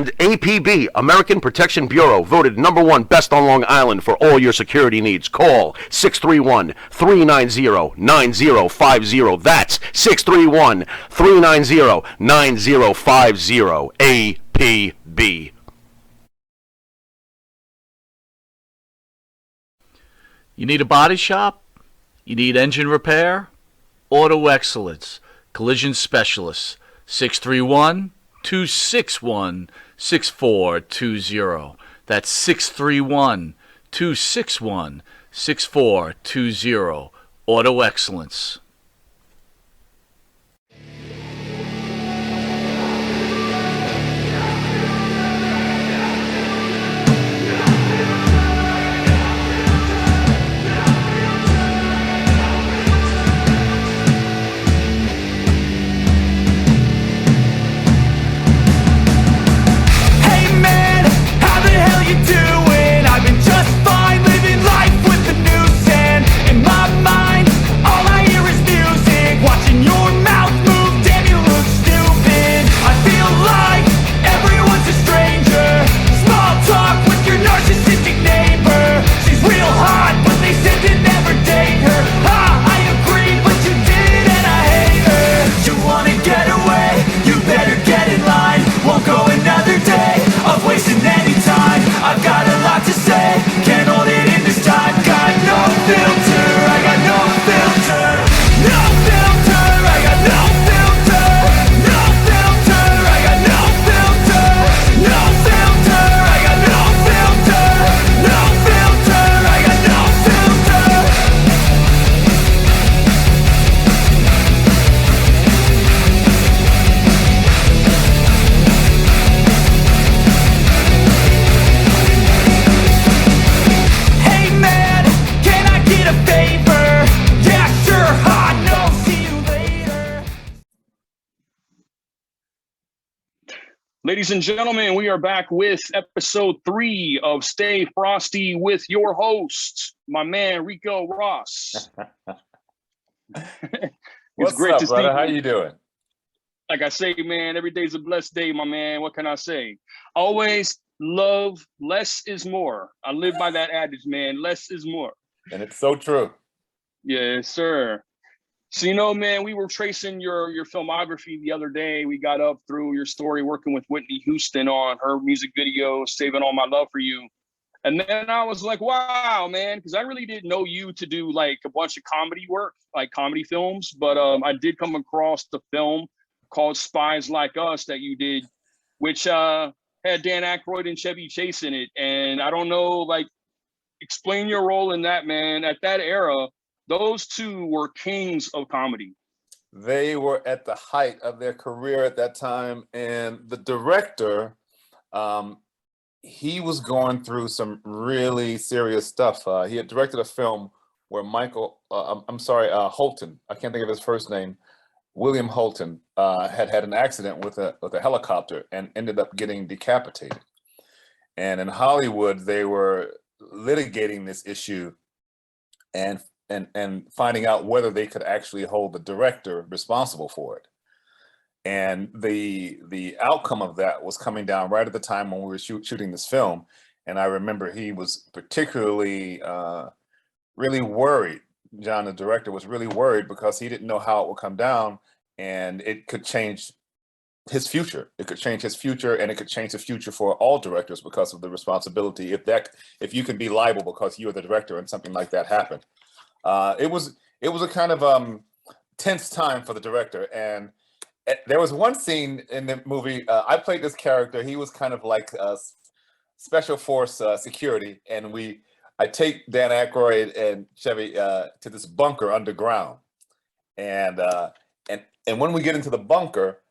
And APB, American Protection Bureau, voted #1 best on Long Island for all your security needs. Call 631-390-9050. That's 631-390-9050. APB. You need a body shop? You need engine repair? Auto Excellence, Collision Specialists, 631-261-6420. That's 631-261-6420. Auto Excellence. Ladies and gentlemen, we are back with episode 3 of Stay Frosty with your host, my man, Ricco Ross. What's great up, to see brother? you. How you doing? Like I say, man, every day's a blessed day, my man. What can I say? Always love, less is more. I live by that adage, man. Less is more. And it's so true. Yes, sir. So, man, we were tracing your filmography the other day. We got up through your story working with Whitney Houston on her music video, Saving All My Love for You. And then I was like, wow, man, because I really didn't know you to do like a bunch of comedy work, like comedy films. But I did come across the film called Spies Like Us that you did, which had Dan Aykroyd and Chevy Chase in it. And I don't know, like, explain your role in that, man. At that era, those two were kings of comedy. They were at the height of their career at that time. And the director, he was going through some really serious stuff. He had directed a film where Holton, I can't think of his first name, William Holton, had an accident with a helicopter and ended up getting decapitated. And in Hollywood, they were litigating this issue and finding out whether they could actually hold the director responsible for it. And the outcome of that was coming down right at the time when we were shooting this film. And I remember he was particularly really worried. John, the director, was really worried because he didn't know how it would come down, and it could change his future. It could change his future, and it could change the future for all directors because of the responsibility. If you can be liable because you're the director and something like that happened. It was a kind of tense time for the director. And there was one scene in the movie, I played this character. He was kind of like special force security. And I take Dan Aykroyd and Chevy to this bunker underground. And when we get into the bunker,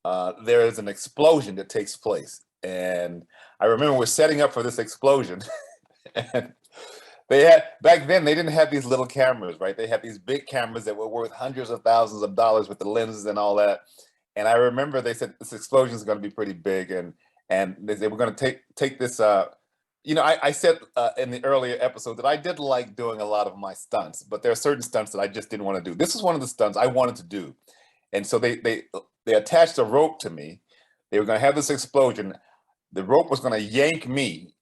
there is an explosion that takes place. And I remember we're setting up for this explosion. And back then they didn't have these little cameras, right? They had these big cameras that were worth hundreds of thousands of dollars with the lenses and all that. And I remember they said this explosion is going to be pretty big, and they were going to take this. I said in the earlier episode that I did like doing a lot of my stunts, but there are certain stunts that I just didn't want to do. This is one of the stunts I wanted to do, and so they attached a rope to me. They were going to have this explosion. the rope was going to yank me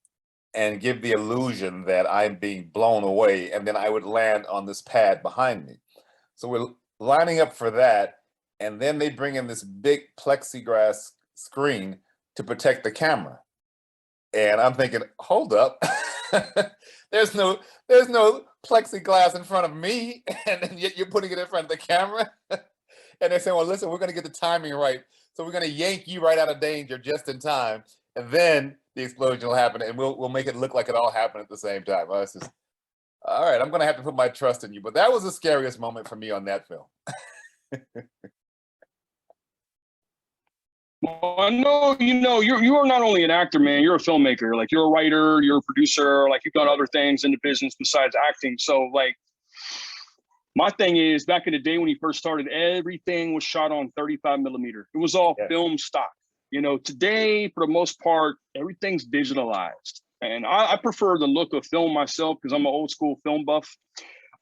and give the illusion that I'm being blown away, and then I would land on this pad behind me. So we're lining up for that, and then they bring in this big plexiglass screen to protect the camera. And I'm thinking, hold up, there's no plexiglass in front of me, and yet you're putting it in front of the camera. And they say, well, listen, we're going to get the timing right, so we're going to yank you right out of danger just in time, and then the explosion will happen, and we'll make it look like it all happened at the same time. Well, it's just, all right, I'm going to have to put my trust in you. But that was the scariest moment for me on that film. Well, I know you are not only an actor, man. You're a filmmaker. Like, you're a writer, you're a producer. Like, you've done other things in the business besides acting. So, like, my thing is, back in the day when he first started, everything was shot on 35 millimeter. It was all film stock. You know, today, for the most part, everything's digitalized. And I prefer the look of film myself because I'm an old school film buff.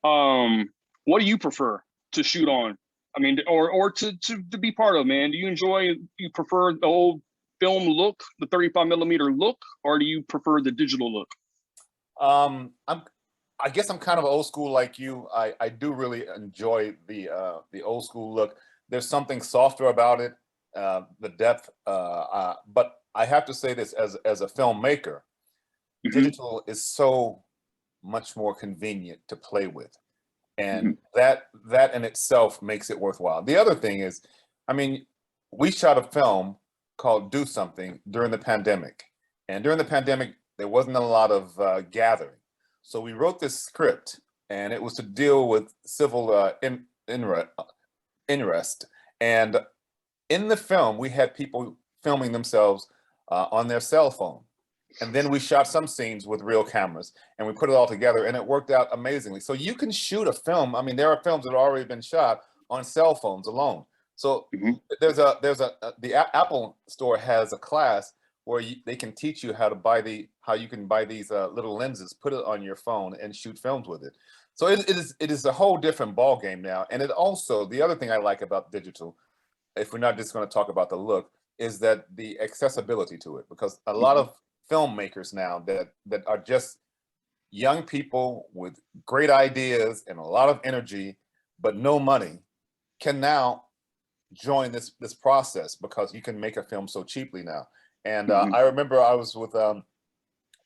What do you prefer to shoot on? I mean, or to be part of, man? Do you prefer the old film look, the 35 millimeter look, or do you prefer the digital look? I guess I'm kind of old school like you. I do really enjoy the old school look. There's something softer about it, the depth. But I have to say this, as a filmmaker, digital is so much more convenient to play with, and that in itself makes it worthwhile. The other thing is, I mean, we shot a film called Do Something during the pandemic, and during the pandemic there wasn't a lot of gathering. So we wrote this script, and it was to deal with civil unrest. And in the film, we had people filming themselves on their cell phone. And then we shot some scenes with real cameras, and we put it all together, and it worked out amazingly. So you can shoot a film. I mean, there are films that have already been shot on cell phones alone. So the Apple store has a class where they can teach you how you can buy these little lenses, put it on your phone, and shoot films with it. So it is a whole different ball game now. And it also, the other thing I like about digital, if we're not just going to talk about the look, is that the accessibility to it, because a lot of filmmakers now that are just young people with great ideas and a lot of energy, but no money, can now join this process because you can make a film so cheaply now. And I remember I was with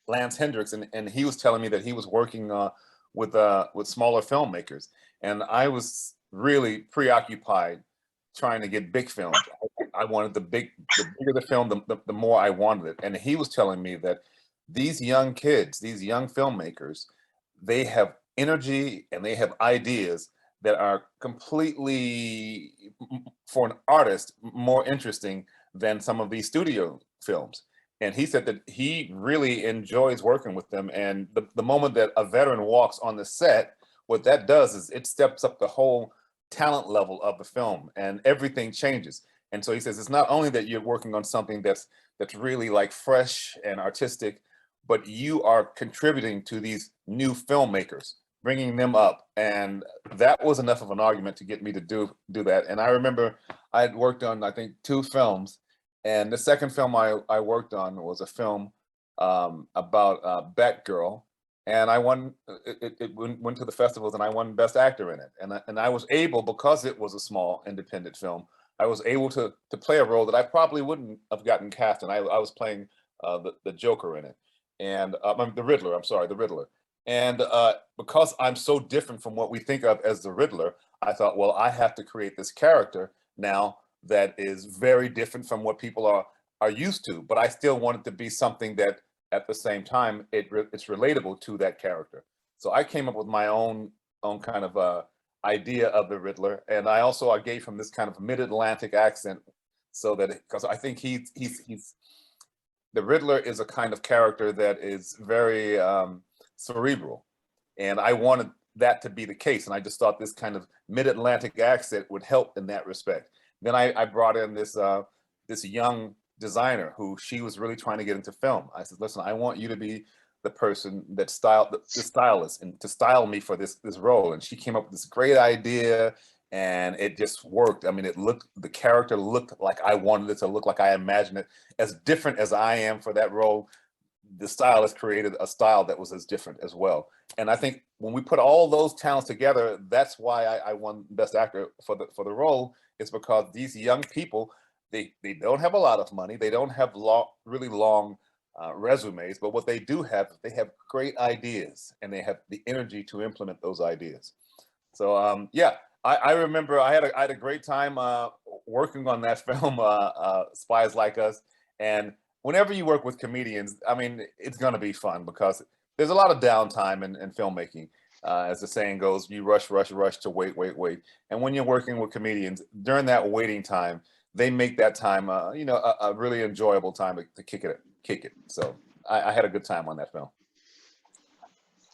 Lance Hendricks, and he was telling me that he was working with smaller filmmakers, and I was really preoccupied trying to get big films. I wanted the bigger the film, the more I wanted it. And he was telling me that these young kids, these young filmmakers, they have energy and they have ideas that are completely, for an artist, more interesting than some of these studio films. And he said that he really enjoys working with them. And the moment that a veteran walks on the set, what that does is it steps up the whole talent level of the film, and everything changes. And so he says it's not only that you're working on something that's really like fresh and artistic, but you are contributing to these new filmmakers, bringing them up. And that was enough of an argument to get me to do that. And I remember I had worked on, I think, 2 films. And the second film I worked on was a film about Batgirl. And I won, it went to the festivals, and I won Best Actor in it. And I was able, because it was a small independent film, I was able to play a role that I probably wouldn't have gotten cast in. I was playing the Joker in it, and the Riddler, I'm sorry, the Riddler. And because I'm so different from what we think of as the Riddler, I thought, well, I have to create this character now that is very different from what people are used to, but I still want it to be something that at the same time it's relatable to that character. So I came up with my own kind of idea of the Riddler, and I gave him this kind of mid-Atlantic accent, so that because I think he's the Riddler is a kind of character that is very cerebral, and I wanted that to be the case, and I just thought this kind of mid-Atlantic accent would help in that respect. Then I brought in this young designer who she was really trying to get into film. I said, listen, I want you to be the person that the stylist, and to style me for this role. And she came up with this great idea, and it just worked. I mean, the character looked like I wanted it to look, like I imagined it. As different as I am for that role, the stylist created a style that was as different as well. And I think when we put all those talents together, that's why I won Best Actor for the role. Is because these young people, they don't have a lot of money, they don't have really long resumes, but what they do have, they have great ideas, and they have the energy to implement those ideas. So yeah, I remember I had a great time working on that film, Spies Like Us. And whenever you work with comedians, I mean, it's going to be fun because there's a lot of downtime in filmmaking. As the saying goes, you rush, rush, rush to wait, wait, wait. And when you're working with comedians, during that waiting time, they make that time, a really enjoyable time to kick it. So I had a good time on that film.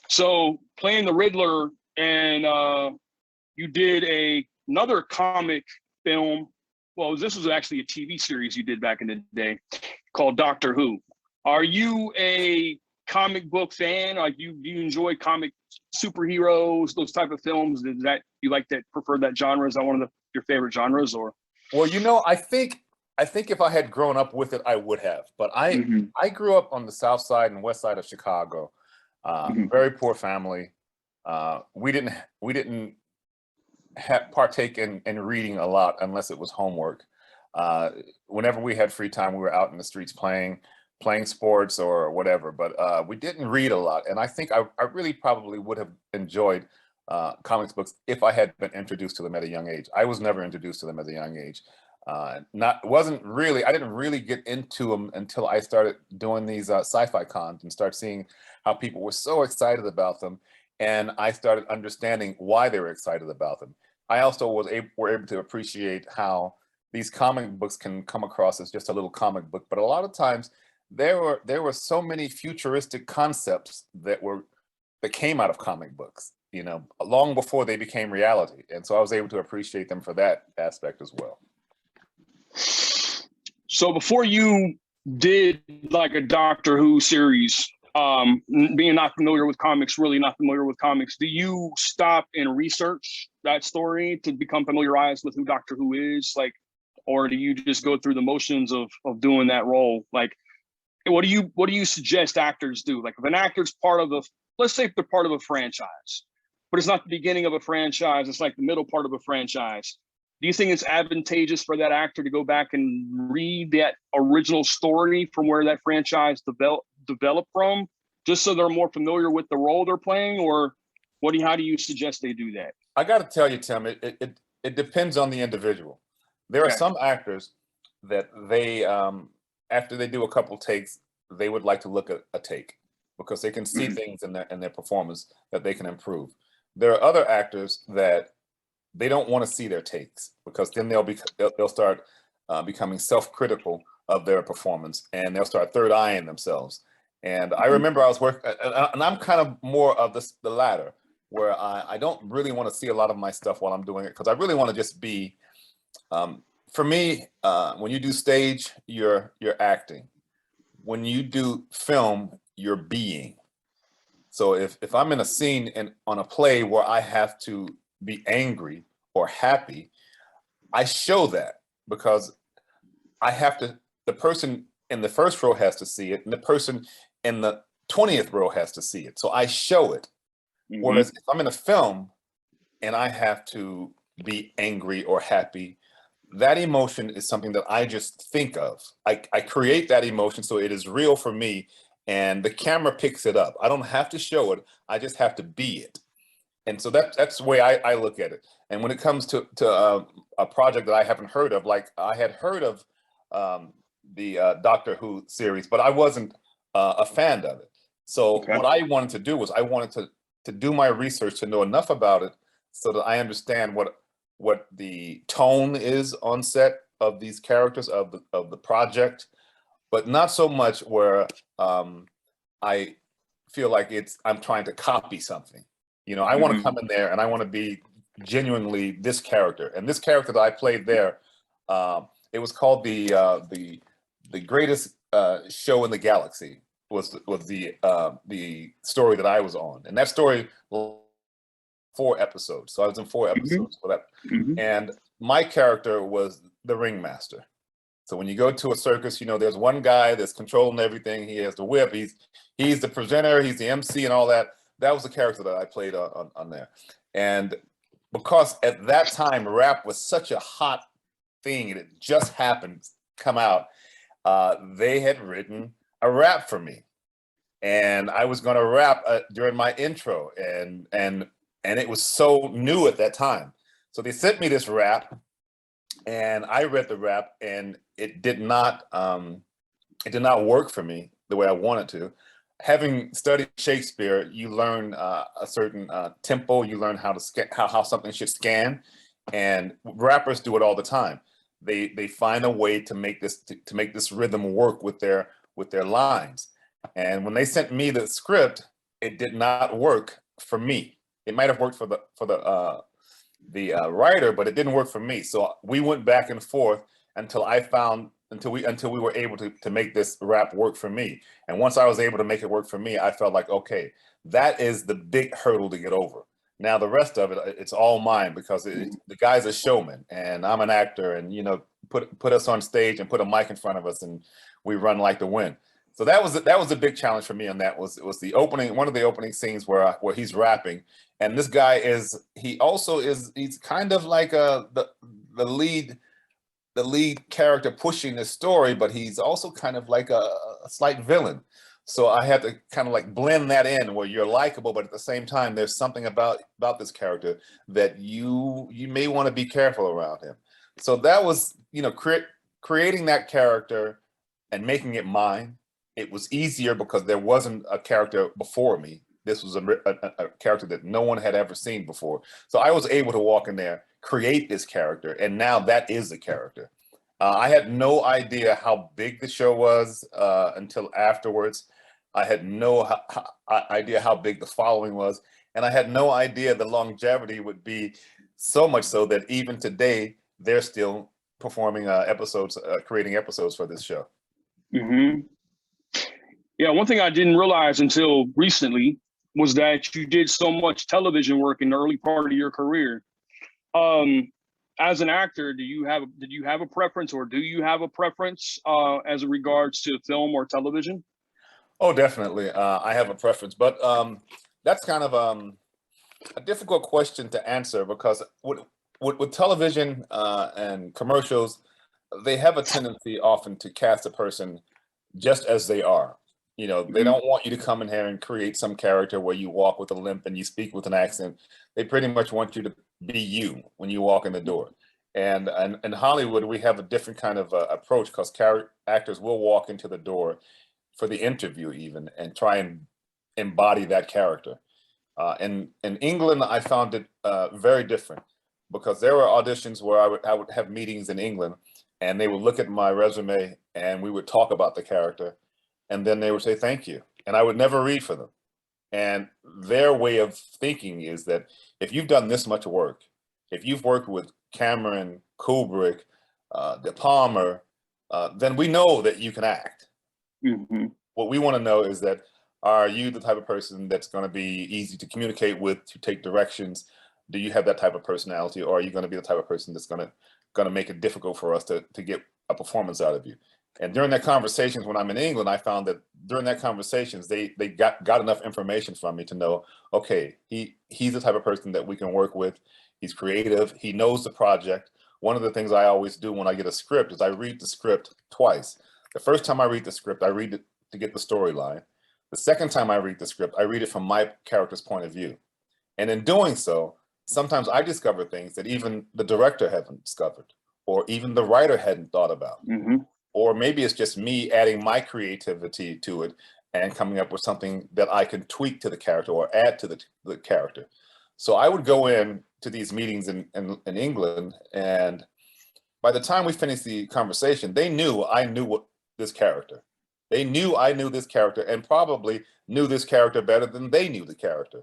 So playing the Riddler, and you did another comic film. Well, this was actually a TV series you did back in the day called Doctor Who. Are you a comic book fan? Like, do you enjoy comic superheroes, those type of films? Is that you like that, prefer that genre? Is that one of your favorite genres? Or Well, I think if I had grown up with it, I would have. But I grew up on the south side and west side of Chicago. Very poor family. We didn't partake in reading a lot unless it was homework. Whenever we had free time, we were out in the streets playing sports or whatever. But we didn't read a lot, and I think I really probably would have enjoyed comics books if I had been introduced to them at a young age. I was never introduced to them at a young age. I didn't really get into them until I started doing these sci-fi cons and start seeing how people were so excited about them, and I started understanding why they were excited about them. I also were able to appreciate how these comic books can come across as just a little comic book, but a lot of times there were so many futuristic concepts that came out of comic books, long before they became reality, and so I was able to appreciate them for that aspect as well. So before you did like a Doctor Who series, being not familiar with comics, really not familiar with comics, do you stop and research that story to become familiarized with who Doctor Who is? Like, or do you just go through the motions of doing that role? Like, what do you suggest actors do? Like, if an actor's let's say if they're part of a franchise, but it's not the beginning of a franchise, it's like the middle part of a franchise. Do you think it's advantageous for that actor to go back and read that original story from where that franchise developed from, just so they're more familiar with the role they're playing? Or how do you suggest they do that? I got to tell you, Tim, it depends on the individual. There are some actors that they, after they do a couple takes, they would like to look at a take because they can see things in their performance that they can improve. There are other actors that they don't want to see their takes because then they'll start becoming self-critical of their performance, and they'll start third eyeing themselves. And I remember I was working, and I'm kind of more of the latter, where I don't really want to see a lot of my stuff while I'm doing it because I really want to just be. For me, when you do stage, you're acting. When you do film, you're being. So if I'm in a scene on a play where I have to be angry or happy, I show that because the person in the first row has to see it, and the person in the 20th row has to see it. So I show it. Whereas if I'm in a film and I have to be angry or happy, that emotion is something that I just think of. I create that emotion so it is real for me, and the camera picks it up. I don't have to show it. I just have to be it. And so that's the way I look at it. And when it comes to a project that I haven't heard of, like I had heard of the Doctor Who series, but I wasn't a fan of it. So what I wanted to do was I wanted to do my research to know enough about it so that I understand what the tone is on set of these characters of the project, but not so much where I feel like I'm trying to copy something. I want to come in there and I want to be genuinely this character. And this character that I played there, it was called the greatest show in the galaxy was the story that I was on, and that story 4 episodes. So I was in 4 episodes for that. Mm-hmm. And my character was the ringmaster. So when you go to a circus, you know, there's one guy that's controlling everything. He has the whip. He's the presenter. He's the MC and all that. That was the character that I played on there. And because at that time, rap was such a hot thing, and it just happened to come out, they had written a rap for me. And I was going to rap during my intro. And it was so new at that time. So they sent me this rap. And I read the rap, and it did not work for me the way I wanted to. Having studied Shakespeare, you learn a certain tempo. You learn how to how something should scan, and rappers do it all the time. They find a way to make this rhythm work with their lines. And when they sent me the script, it did not work for me. It might have worked for the writer, but it didn't work for me. So we went back and forth until we were able to make this rap work for me. And once I was able to make it work for me, I felt like, okay, that is the big hurdle to get over. Now the rest of it, it's all mine, because the guy's a showman and I'm an actor, and you know, put us on stage and put a mic in front of us and we run like the wind. So that was a big challenge for me, and that was the opening, one of the opening scenes where he's rapping. And this guy he's kind of like the lead character pushing the story, but he's also kind of like a slight villain. So I had to kind of like blend that in, where you're likable, but at the same time, there's something about this character that you may want to be careful around him. So that was, you know, creating that character and making it mine. It was easier because there wasn't a character before me. This was a character that no one had ever seen before. So I was able to walk in there, create this character, and now that is the character. I had no idea how big the show was until afterwards. I had no idea how big the following was, and I had no idea the longevity would be, so much so that even today they're still performing episodes, creating episodes for this show. Mm-hmm. Yeah, one thing I didn't realize until recently was that you did so much television work in the early part of your career. As an actor, did you have a preference, or do you have a preference as it regards to film or television? Oh, definitely. I have a preference, but that's kind of a difficult question to answer, because with television and commercials, they have a tendency often to cast a person just as they are. You know, they don't want you to come in here and create some character where you walk with a limp and you speak with an accent. They pretty much want you to be you when you walk in the door. And in Hollywood, we have a different kind of approach, because actors will walk into the door for the interview even and try and embody that character. In England, I found it very different, because there were auditions where I would have meetings in England, and they would look at my resume and we would talk about the character, and then they would say thank you, and I would never read for them. And their way of thinking is that if you've done this much work, if you've worked with Cameron, Kubrick, De Palma, then we know that you can act. Mm-hmm. What we want to know is that, are you the type of person that's going to be easy to communicate with, to take directions? Do you have that type of personality, or are you going to be the type of person that's going to make it difficult for us to get a performance out of you? And during that conversations, when I'm in England, I found that during that conversations, they got enough information from me to know, okay, he's the type of person that we can work with. He's creative. He knows the project. One of the things I always do when I get a script is I read the script twice. The first time I read the script, I read it to get the storyline. The second time I read the script, I read it from my character's point of view. And in doing so, sometimes I discover things that even the director hadn't discovered, or even the writer hadn't thought about. Mm-hmm. Or maybe it's just me adding my creativity to it and coming up with something that I can tweak to the character or add to the character. So I would go in to these meetings in England, and by the time we finished the conversation, they knew I knew this character. They knew I knew this character, and probably knew this character better than they knew the character.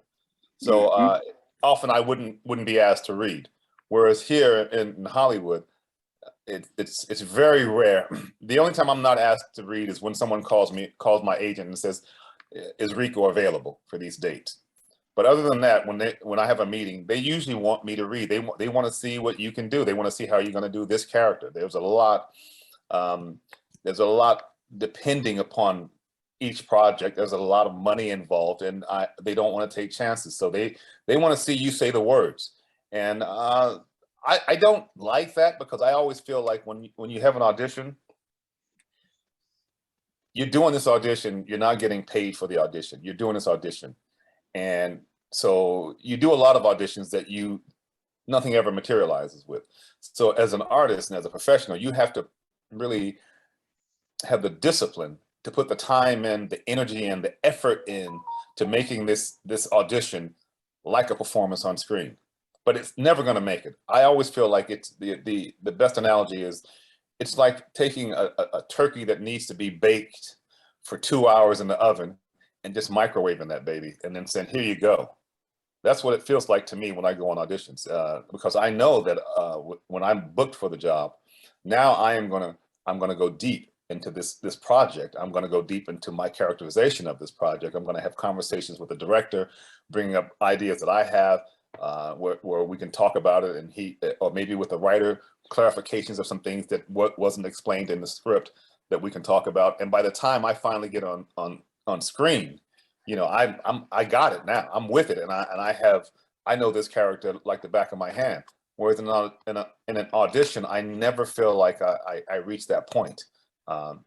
So often I wouldn't be asked to read. Whereas here in Hollywood, it's very rare. The only time I'm not asked to read is when someone calls my agent and says, "Is Ricco available for these dates?" But other than that, when I have a meeting, they usually want me to read. They want to see what you can do. They want to see how you're going to do this character. Um, there's a lot depending upon each project. There's a lot of money involved, and they don't want to take chances. So they want to see you say the words. And I don't like that, because I always feel like when you have an audition, you're doing this audition, you're not getting paid for the audition. You're doing this audition. And so you do a lot of auditions that nothing ever materializes with. So as an artist and as a professional, you have to really have the discipline to put the time in, the energy in, the effort in to making this audition like a performance on screen. But it's never going to make it. I always feel like it's the best analogy is it's like taking a turkey that needs to be baked for 2 hours in the oven and just microwaving that baby and then saying, here you go. That's what it feels like to me when I go on auditions, because I know that when I'm booked for the job, now I'm gonna go deep into this project. I'm gonna go deep into my characterization of this project. I'm gonna have conversations with the director, bringing up ideas that I have, where we can talk about it, and or maybe with the writer, clarifications of some things that wasn't explained in the script that we can talk about. And by the time I finally get on screen, I got it now. I'm with it, and I know this character like the back of my hand. Whereas in an audition, I never feel like I reached that point.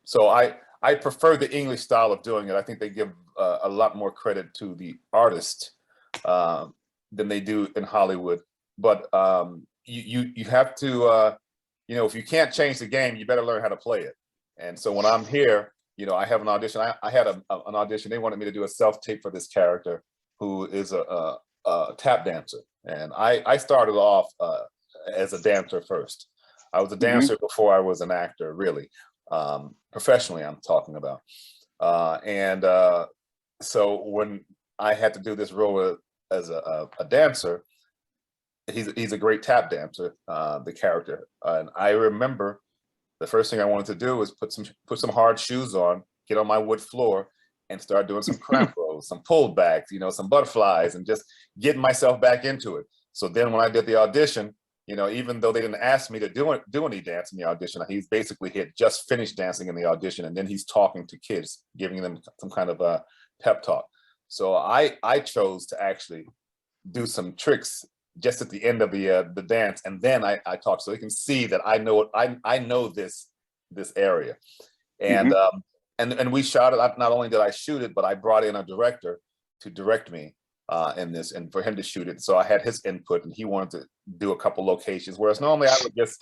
So I prefer the English style of doing it. I think they give a lot more credit to the artist than they do in Hollywood. But you have to, if you can't change the game, you better learn how to play it. And so when I'm here, I have an audition. I had an audition. They wanted me to do a self-tape for this character who is a tap dancer. And I started off as a dancer first. I was a dancer before I was an actor, really. Professionally, I'm talking about. So when I had to do this role as a dancer, he's a great tap dancer, the character. And I remember the first thing I wanted to do was put some hard shoes on, get on my wood floor, and start doing some cramp rolls, some pullbacks, some butterflies, and just getting myself back into it. So then when I did the audition, even though they didn't ask me to do any dance in the audition, he had just finished dancing in the audition, and then he's talking to kids, giving them some kind of a pep talk. So I chose to actually do some tricks just at the end of the dance, and then I talk, so they can see that I know this area, and and we shot it. Not only did I shoot it, but I brought in a director to direct me in this, and for him to shoot it. So I had his input, and he wanted to do a couple locations, whereas normally I would just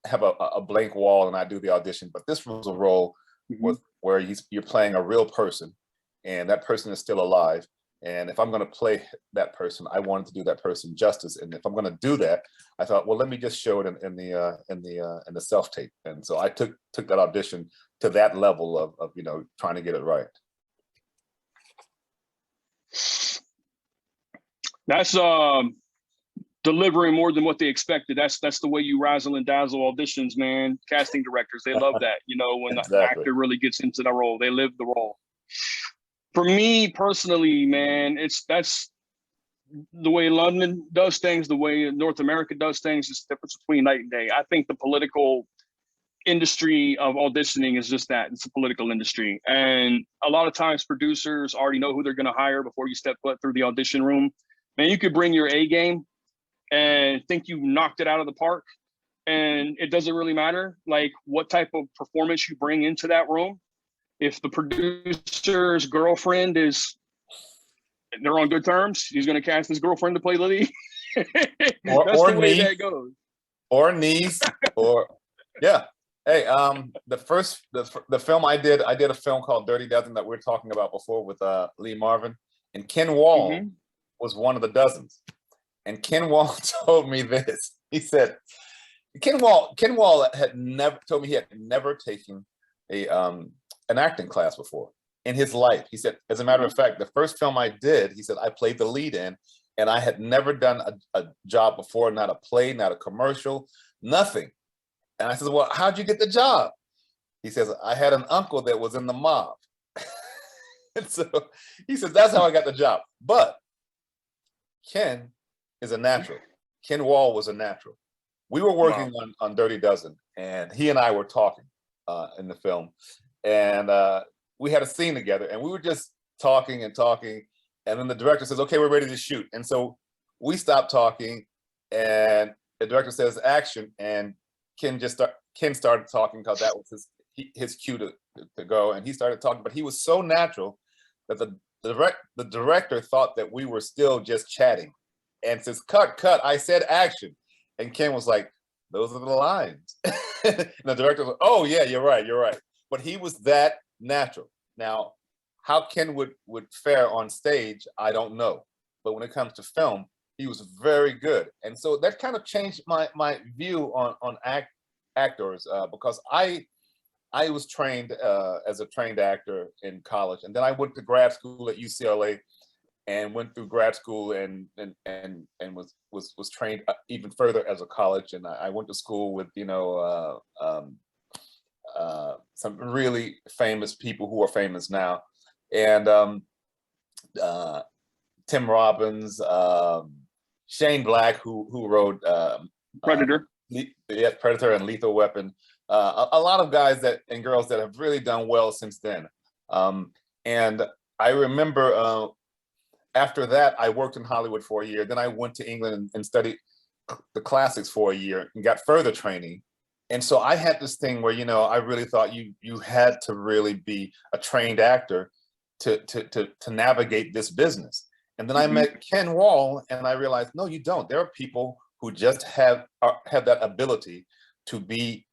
have a blank wall and I do the audition. But this was a role where you're playing a real person, and that person is still alive. And if I'm going to play that person, I wanted to do that person justice. And if I'm going to do that, I thought, well, let me just show it in the self tape. And so I took that audition to that level of trying to get it right. That's delivering more than what they expected. That's the way you razzle and dazzle auditions, man. Casting directors, they love that. When Exactly. the actor really gets into the role, they live the role. For me personally, man, that's the way London does things, the way North America does things. Is the difference between night and day. I think the political industry of auditioning is just that. It's a political industry. And a lot of times producers already know who they're going to hire before you step foot through the audition room. Man, you could bring your A game and think you knocked it out of the park, and it doesn't really matter like what type of performance you bring into that room. If the producer's girlfriend they're on good terms, he's going to cast his girlfriend to play Lily. That's the way that goes. Or niece, or yeah. Hey, the film I did a film called Dirty Dozen that we were talking about before with Lee Marvin, and Ken Wall was one of the dozens. And Ken Wall told me this. He said, Ken Wall had never told me he had never taken an acting class before in his life. He said, as a matter of fact, the first film I did, he said, I played the lead in, and I had never done a job before, not a play, not a commercial, nothing. And I said, well, how'd you get the job? He says, I had an uncle that was in the mob. And so he says, that's how I got the job. But Ken is a natural. Ken Wall was a natural. We were working on Dirty Dozen, and he and I were talking in the film, and we had a scene together, and we were just talking and talking, and then the director says, "Okay, we're ready to shoot," and so we stopped talking, and the director says, "Action," and Ken started talking because that was his cue to go, and he started talking, but he was so natural that the director thought that we were still just chatting, and says, "Cut, I said action," and Ken was like, "Those are the lines." And the director was like, "Oh yeah, you're right," but he was that natural. Now, how Ken would fare on stage, I don't know, but when it comes to film, he was very good, and so that kind of changed my view on actors because I was trained as a trained actor in college, and then I went to grad school at UCLA, and went through grad school and was trained even further as a college, and I went to school with some really famous people who are famous now, and Tim Robbins, Shane Black, who wrote Predator. Predator and Lethal Weapon. A lot of guys and girls that have really done well since then. And I remember after that, I worked in Hollywood for a year. Then I went to England and studied the classics for a year and got further training. And so I had this thing where, I really thought you had to really be a trained actor to navigate this business. And then I met Ken Wall, and I realized, no, you don't. There are people who just have that ability to be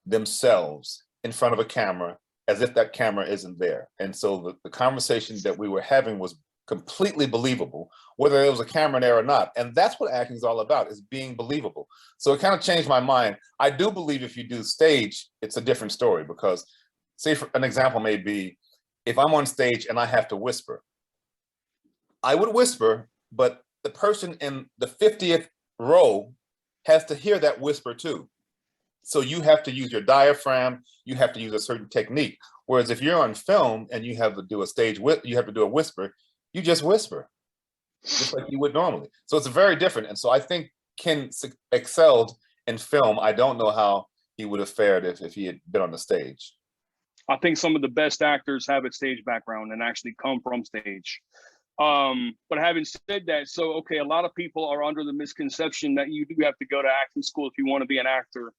themselves in front of a camera as if that camera isn't there. And so the conversation that we were having was completely believable, whether there was a camera there or not. And that's what acting is all about, is being believable. So it kind of changed my mind. I do believe if you do stage, it's a different story, because say for an example may be, if I'm on stage and I have to whisper, I would whisper, but the person in the 50th row has to hear that whisper too. So you have to use your diaphragm, you have to use a certain technique. Whereas if you're on film and you have to do you have to do a whisper, you just whisper, just like you would normally. So it's very different. And so I think Ken excelled in film. I don't know how he would have fared if he had been on the stage. I think some of the best actors have a stage background and actually come from stage. But having said that, so, okay, a lot of people are under the misconception that you do have to go to acting school if you want to be an actor.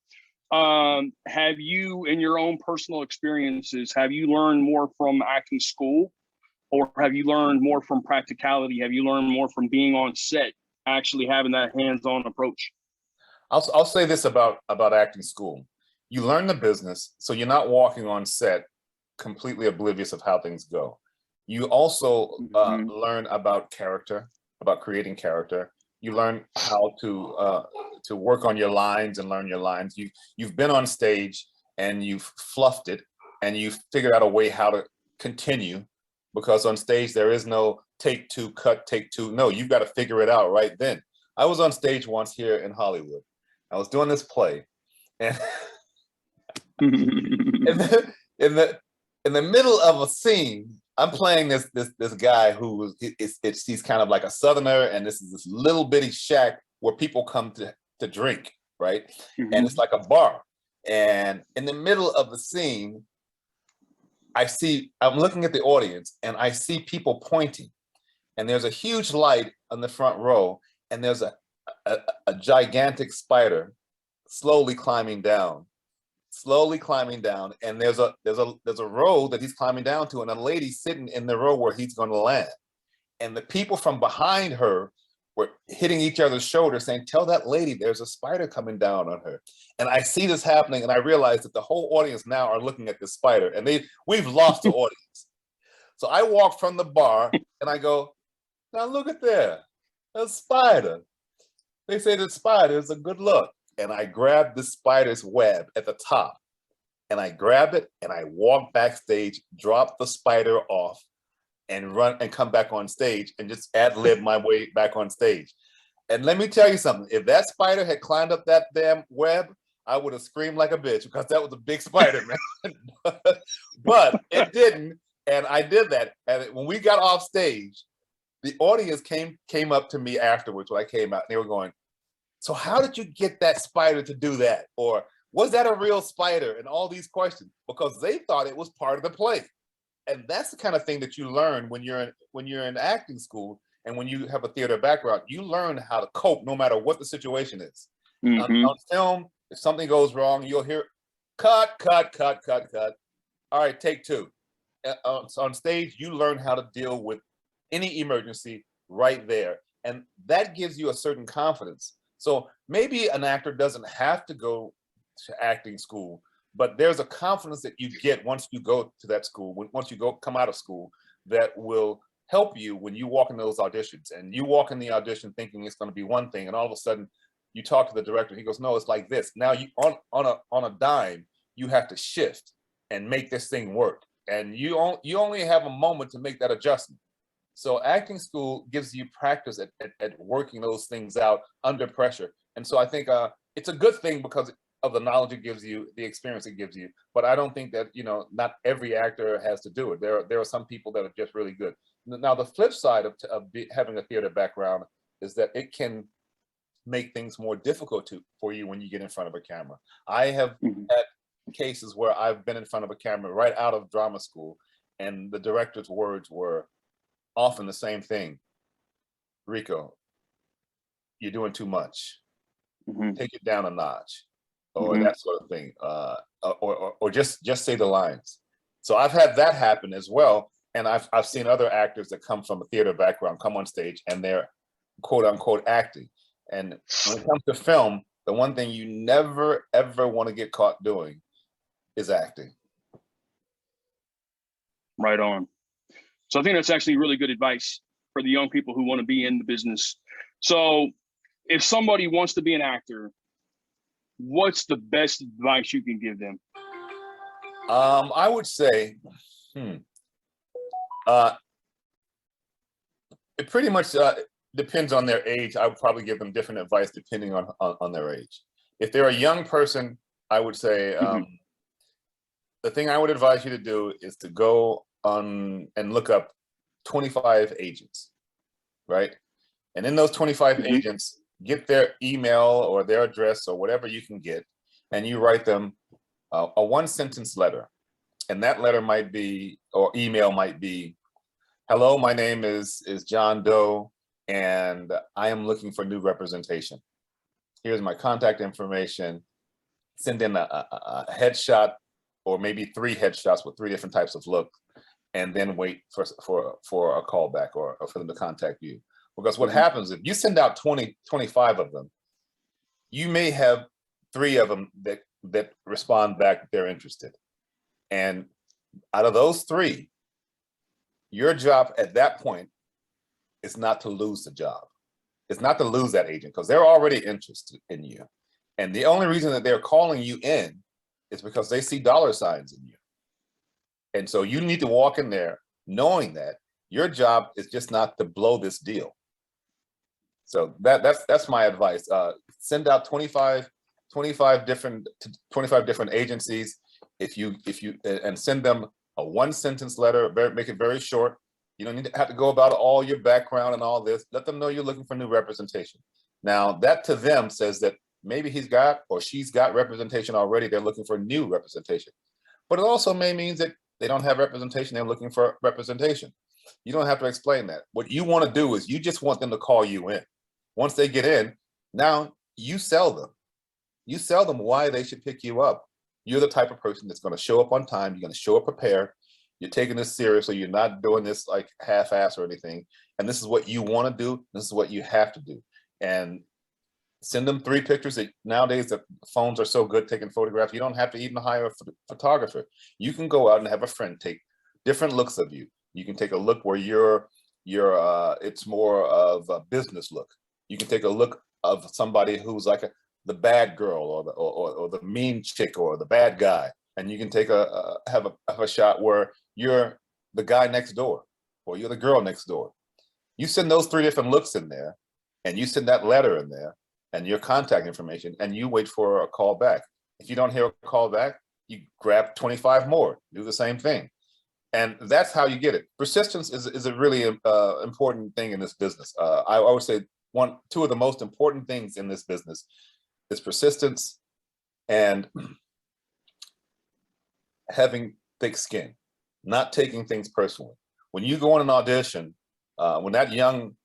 Have you, in your own personal experiences, have you learned more from acting school, or have you learned more from practicality? Have you learned more from being on set, actually having that hands-on approach? I'll say this about acting school. You learn the business, so you're not walking on set completely oblivious of how things go. You also learn about character, about creating character. You learn how to work on your lines and learn your lines. You've been on stage and you've fluffed it, and you've figured out a way how to continue, because on stage there is no take two, cut, take two. No, you've got to figure it out right then. I was on stage once here in Hollywood. I was doing this play, and in the middle of a scene, I'm playing this guy who he's kind of like a Southerner, and this is this little bitty shack where people come to drink, right? And it's like a bar. And in the middle of the scene, I'm looking at the audience, and I see people pointing, and there's a huge light on the front row, and there's a gigantic spider slowly climbing down, and there's a row that he's climbing down to, and a lady sitting in the row where he's going to land, and the people from behind her were hitting each other's shoulders saying, "Tell that lady there's a spider coming down on her." And I see this happening, and I realize that the whole audience now are looking at this spider, and we've lost the audience. So I walk from the bar and I go, "Now look at there, a spider. They say the spider is a good look." And I grab the spider's web at the top, and I grab it, and I walk backstage, drop the spider off, and run and come back on stage and just ad-lib my way back on stage. And let me tell you something, if that spider had climbed up that damn web, I would have screamed like a bitch, because that was a big spider, man. But it didn't, and I did that. And when we got off stage, the audience came up to me afterwards when I came out, and they were going, "So how did you get that spider to do that?" Or "Was that a real spider?" And all these questions, because they thought it was part of the play. And that's the kind of thing that you learn when you're in acting school, and when you have a theater background. You learn how to cope no matter what the situation is. On film, if something goes wrong, you'll hear cut, cut, cut, cut, cut. All right, take two. On stage, you learn how to deal with any emergency right there. And that gives you a certain confidence. So maybe an actor doesn't have to go to acting school, but there's a confidence that you get once you go to that school, once you come out of school, that will help you when you walk in those auditions. And you walk in the audition thinking it's going to be one thing, and all of a sudden you talk to the director, he goes, "No, it's like this." Now you on a dime, you have to shift and make this thing work. And you only have a moment to make that adjustment. So acting school gives you practice at working those things out under pressure. And so I think it's a good thing because of the knowledge it gives you, the experience it gives you. But I don't think that, not every actor has to do it. There are some people that are just really good. Now, the flip side of having a theater background is that it can make things more difficult for you when you get in front of a camera. I have had cases where I've been in front of a camera right out of drama school, and the director's words were often the same thing: "Ricco, you're doing too much. Take it down a notch," or that sort of thing, or just say the lines. So I've had that happen as well, and I've seen other actors that come from a theater background come on stage and they're quote unquote acting. And when it comes to film, the one thing you never ever want to get caught doing is acting. Right on. So I think that's actually really good advice for the young people who want to be in the business. So if somebody wants to be an actor, what's the best advice you can give them? I would say, it pretty much depends on their age. I would probably give them different advice depending on their age. If they're a young person, I would say the thing I would advise you to do is to go on and look up 25 agents, right? And in those 25 agents, get their email or their address or whatever you can get, and you write them a one-sentence letter. And that letter might be, or email might be, "Hello, my name is John Doe, and I am looking for new representation. Here's my contact information." Send in a headshot, or maybe 3 headshots with 3 different types of look, and then wait for a call back or for them to contact you. Because what happens if you send out 25 of them, you may have 3 of them that respond back that they're interested. And out of those 3, your job at that point is not to lose the job. It's not to lose that agent, because they're already interested in you. And the only reason that they're calling you in is because they see dollar signs in you. And so you need to walk in there knowing that your job is just not to blow this deal. So that's my advice. Send out 25 different agencies. If you and send them a one-sentence letter, make it very short. You don't need to have to go about all your background and all this. Let them know you're looking for new representation. Now, that to them says that maybe he's got or she's got representation already. They're looking for new representation. But it also may mean that they don't have representation. They're looking for representation. You don't have to explain that. What you want to do is you just want them to call you in. Once they get in, now you sell them. You sell them why they should pick you up. You're the type of person that's going to show up on time. You're going to show up prepared. You're taking this seriously. You're not doing this like half-ass or anything. And this is what you want to do. This is what you have to do. And send them 3 pictures. Nowadays, the phones are so good taking photographs. You don't have to even hire a photographer. You can go out and have a friend take different looks of you. You can take a look where it's more of a business look. You can take a look of somebody who's like the bad girl or the mean chick or the bad guy. And you can take have a shot where you're the guy next door or you're the girl next door. You send those 3 different looks in there, and you send that letter in there and your contact information, and you wait for a call back. If you don't hear a call back, you grab 25 more, do the same thing. And that's how you get it. Persistence is a really important thing in this business. I would say two of the most important things in this business is persistence and having thick skin, not taking things personally. When you go on an audition, when that young